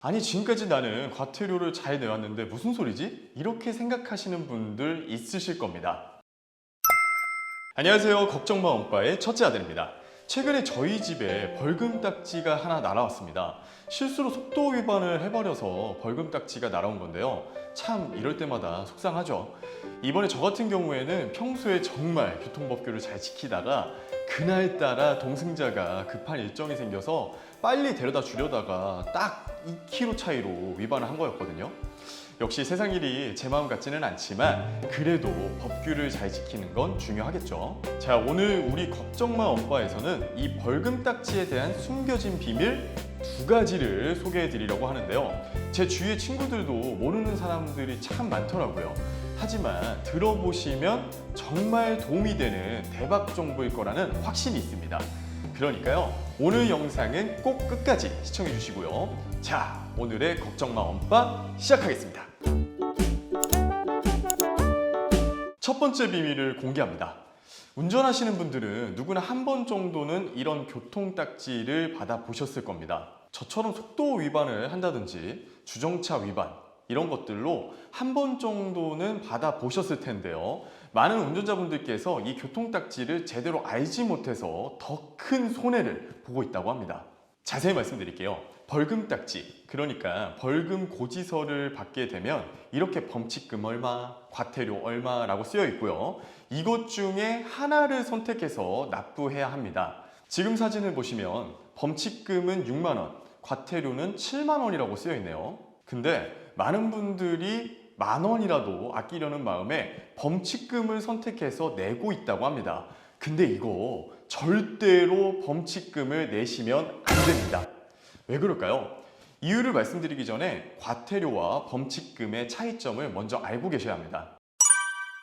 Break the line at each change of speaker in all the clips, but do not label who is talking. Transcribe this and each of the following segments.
아니 지금까지 나는 과태료를 잘 내왔는데 무슨 소리지? 이렇게 생각하시는 분들 있으실 겁니다. 안녕하세요. 걱정마 엄빠의 첫째 아들입니다. 최근에 저희 집에 벌금 딱지가 하나 날아왔습니다. 실수로 속도 위반을 해버려서 벌금 딱지가 날아온 건데요. 참 이럴 때마다 속상하죠. 이번에 저 같은 경우에는 평소에 정말 교통법규를 잘 지키다가 그날따라 동승자가 급한 일정이 생겨서 빨리 데려다 주려다가 딱 2km 차이로 위반을 한 거였거든요. 역시 세상 일이 제 마음 같지는 않지만 그래도 법규를 잘 지키는 건 중요하겠죠. 자, 오늘 우리 걱정마 엄빠에서는 이 벌금 딱지에 대한 숨겨진 비밀 2가지를 소개해 드리려고 하는데요. 제 주위의 친구들도 모르는 사람들이 참 많더라고요. 하지만 들어보시면 정말 도움이 되는 대박 정보일 거라는 확신이 있습니다. 그러니까요, 오늘 영상은 꼭 끝까지 시청해 주시고요. 자, 오늘의 걱정마 엄빠 시작하겠습니다. 첫 번째 비밀을 공개합니다. 운전하시는 분들은 누구나 한 번 정도는 이런 교통딱지를 받아보셨을 겁니다. 저처럼 속도 위반을 한다든지 주정차 위반 이런 것들로 한 번 정도는 받아보셨을 텐데요. 많은 운전자분들께서 이 교통딱지를 제대로 알지 못해서 더 큰 손해를 보고 있다고 합니다. 자세히 말씀드릴게요. 벌금 딱지, 그러니까 벌금 고지서를 받게 되면 이렇게 범칙금 얼마, 과태료 얼마라고 쓰여 있고요. 이것 중에 하나를 선택해서 납부해야 합니다. 지금 사진을 보시면 범칙금은 6만 원, 과태료는 7만 원이라고 쓰여 있네요. 근데 많은 분들이 10,000원이라도 아끼려는 마음에 범칙금을 선택해서 내고 있다고 합니다. 근데 이거 절대로 범칙금을 내시면 안 됩니다. 왜 그럴까요? 이유를 말씀드리기 전에 과태료와 범칙금의 차이점을 먼저 알고 계셔야 합니다.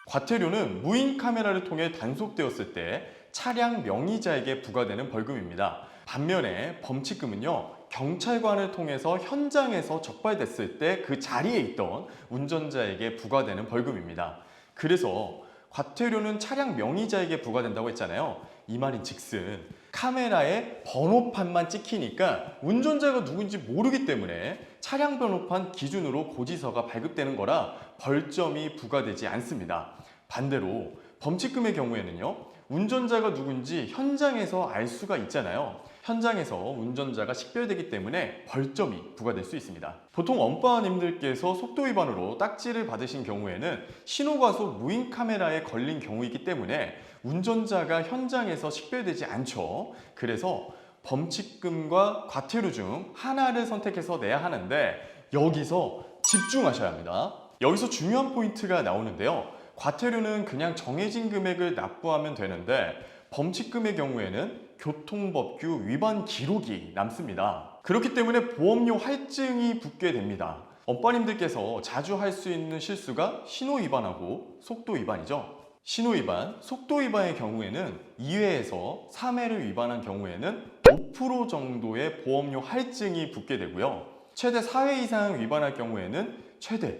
과태료는 무인 카메라를 통해 단속되었을 때 차량 명의자에게 부과되는 벌금입니다. 반면에 범칙금은요, 경찰관을 통해서 현장에서 적발됐을 때 그 자리에 있던 운전자에게 부과되는 벌금입니다. 그래서 과태료는 차량 명의자에게 부과된다고 했잖아요. 이 말인 즉슨 카메라에 번호판만 찍히니까 운전자가 누군지 모르기 때문에 차량 번호판 기준으로 고지서가 발급되는 거라 벌점이 부과되지 않습니다. 반대로 범칙금의 경우에는요, 운전자가 누군지 현장에서 알 수가 있잖아요. 현장에서 운전자가 식별되기 때문에 벌점이 부과될 수 있습니다. 보통 엄빠님들께서 속도 위반으로 딱지를 받으신 경우에는 신호과속 무인 카메라에 걸린 경우이기 때문에 운전자가 현장에서 식별되지 않죠. 그래서 범칙금과 과태료 중 하나를 선택해서 내야 하는데 여기서 집중하셔야 합니다. 여기서 중요한 포인트가 나오는데요. 과태료는 그냥 정해진 금액을 납부하면 되는데 범칙금의 경우에는 교통법규 위반 기록이 남습니다. 그렇기 때문에 보험료 할증이 붙게 됩니다. 엄빠님들께서 자주 할 수 있는 실수가 신호 위반하고 속도 위반이죠. 신호 위반, 속도 위반의 경우에는 2회에서 3회를 위반한 경우에는 5% 정도의 보험료 할증이 붙게 되고요. 최대 4회 이상 위반할 경우에는 최대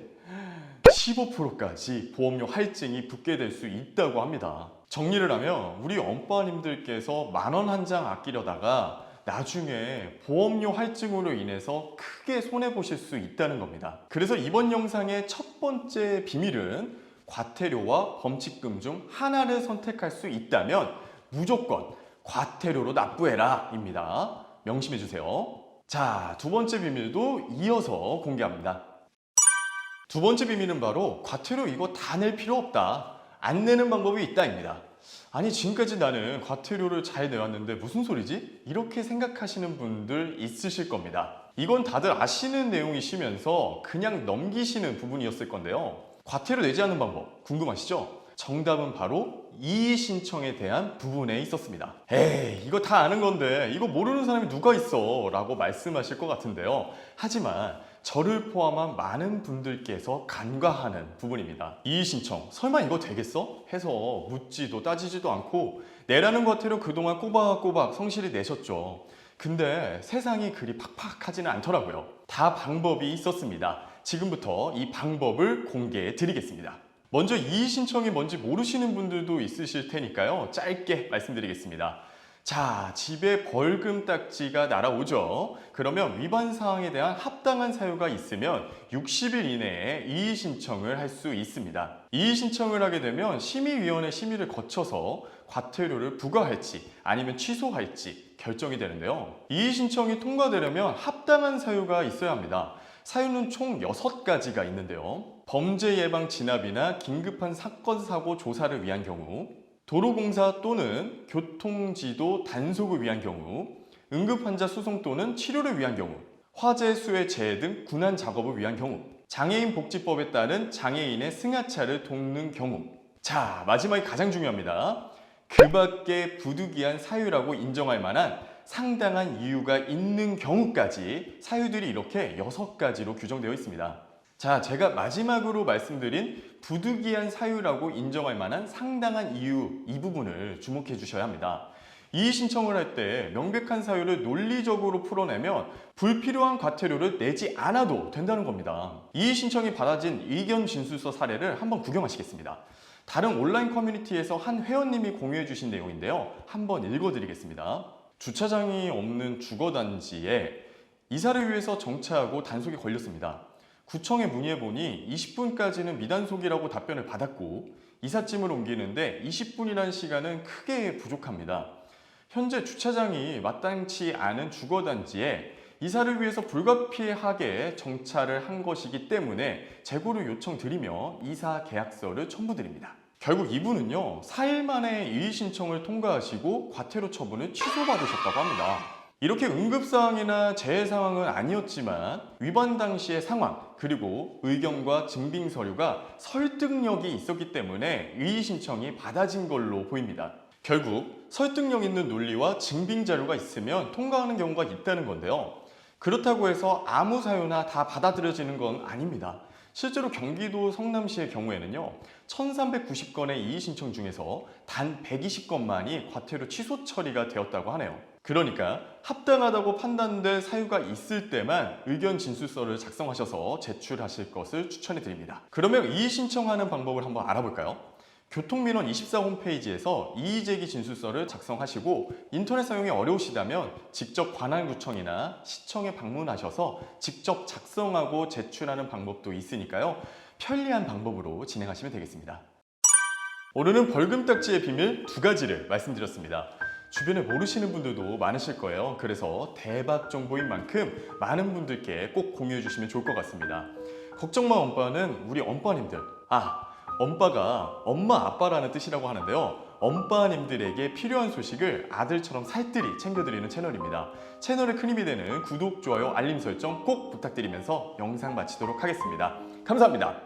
15%까지 보험료 할증이 붙게 될 수 있다고 합니다. 정리를 하면 우리 엄빠님들께서 10,000원 한 장 아끼려다가 나중에 보험료 할증으로 인해서 크게 손해보실 수 있다는 겁니다. 그래서 이번 영상의 첫 번째 비밀은 과태료와 범칙금 중 하나를 선택할 수 있다면 무조건 과태료로 납부해라 입니다. 명심해 주세요. 자, 두 번째 비밀도 이어서 공개합니다. 두 번째 비밀은 바로 과태료 이거 다 낼 필요 없다, 안 내는 방법이 있다입니다. 아니 지금까지 나는 과태료를 잘 내왔는데 무슨 소리지? 이렇게 생각하시는 분들 있으실 겁니다. 이건 다들 아시는 내용이시면서 그냥 넘기시는 부분이었을 건데요. 과태료 내지 않는 방법 궁금하시죠? 정답은 바로 이의 신청에 대한 부분에 있었습니다. 에이, 이거 다 아는 건데 이거 모르는 사람이 누가 있어 라고 말씀하실 것 같은데요. 하지만 저를 포함한 많은 분들께서 간과하는 부분입니다. 이의 신청, 설마 이거 되겠어? 해서 묻지도 따지지도 않고 내라는 과태료 그동안 꼬박꼬박 성실히 내셨죠. 근데 세상이 그리 팍팍하지는 않더라고요. 다 방법이 있었습니다. 지금부터 이 방법을 공개해 드리겠습니다. 먼저 이의 신청이 뭔지 모르시는 분들도 있으실 테니까요. 짧게 말씀드리겠습니다. 자, 집에 벌금 딱지가 날아오죠. 그러면 위반 사항에 대한 합당한 사유가 있으면 60일 이내에 이의 신청을 할 수 있습니다. 이의 신청을 하게 되면 심의위원회 심의를 거쳐서 과태료를 부과할지 아니면 취소할지 결정이 되는데요. 이의 신청이 통과되려면 합당한 사유가 있어야 합니다. 사유는 총 6가지가 있는데요. 범죄 예방 진압이나 긴급한 사건 사고 조사를 위한 경우, 도로공사 또는 교통지도 단속을 위한 경우, 응급환자 수송 또는 치료를 위한 경우, 화재, 수해, 재해 등 군안 작업을 위한 경우, 장애인 복지법에 따른 장애인의 승하차를 돕는 경우. 자, 마지막이 가장 중요합니다. 그 밖에 부득이한 사유라고 인정할 만한 상당한 이유가 있는 경우까지 사유들이 이렇게 6가지로 규정되어 있습니다. 자, 제가 마지막으로 말씀드린 부득이한 사유라고 인정할 만한 상당한 이유, 이 부분을 주목해 주셔야 합니다. 이의 신청을 할 때 명백한 사유를 논리적으로 풀어내면 불필요한 과태료를 내지 않아도 된다는 겁니다. 이의 신청이 받아진 의견 진술서 사례를 한번 구경하시겠습니다. 다른 온라인 커뮤니티에서 한 회원님이 공유해 주신 내용인데요. 한번 읽어드리겠습니다. 주차장이 없는 주거단지에 이사를 위해서 정차하고 단속에 걸렸습니다. 구청에 문의해보니 20분까지는 미단속이라고 답변을 받았고 이삿짐을 옮기는데 20분이라는 시간은 크게 부족합니다. 현재 주차장이 마땅치 않은 주거단지에 이사를 위해서 불가피하게 정차를 한 것이기 때문에 재고를 요청드리며 이사 계약서를 첨부드립니다. 결국 이분은요, 4일 만에 이의 신청을 통과하시고 과태료 처분을 취소받으셨다고 합니다. 이렇게 응급사항이나 재해 상황은 아니었지만 위반 당시의 상황 그리고 의견과 증빙 서류가 설득력이 있었기 때문에 이의 신청이 받아진 걸로 보입니다. 결국 설득력 있는 논리와 증빙 자료가 있으면 통과하는 경우가 있다는 건데요. 그렇다고 해서 아무 사유나 다 받아들여지는 건 아닙니다. 실제로 경기도 성남시의 경우에는요, 1390건의 이의 신청 중에서 단 120건만이 과태료 취소 처리가 되었다고 하네요. 그러니까 합당하다고 판단될 사유가 있을 때만 의견 진술서를 작성하셔서 제출하실 것을 추천해 드립니다. 그러면 이의 신청하는 방법을 한번 알아볼까요? 교통민원24 홈페이지에서 이의제기 진술서를 작성하시고 인터넷 사용이 어려우시다면 직접 관할구청이나 시청에 방문하셔서 직접 작성하고 제출하는 방법도 있으니까요. 편리한 방법으로 진행하시면 되겠습니다. 오늘은 벌금 딱지의 비밀 2가지를 말씀드렸습니다. 주변에 모르시는 분들도 많으실 거예요. 그래서 대박 정보인 만큼 많은 분들께 꼭 공유해 주시면 좋을 것 같습니다. 걱정마 엄빠는 우리 엄빠님들, 엄빠가 엄마 아빠라는 뜻이라고 하는데요. 엄빠님들에게 필요한 소식을 아들처럼 살뜰히 챙겨드리는 채널입니다. 채널에 큰 힘이 되는 구독, 좋아요, 알림 설정 꼭 부탁드리면서 영상 마치도록 하겠습니다. 감사합니다.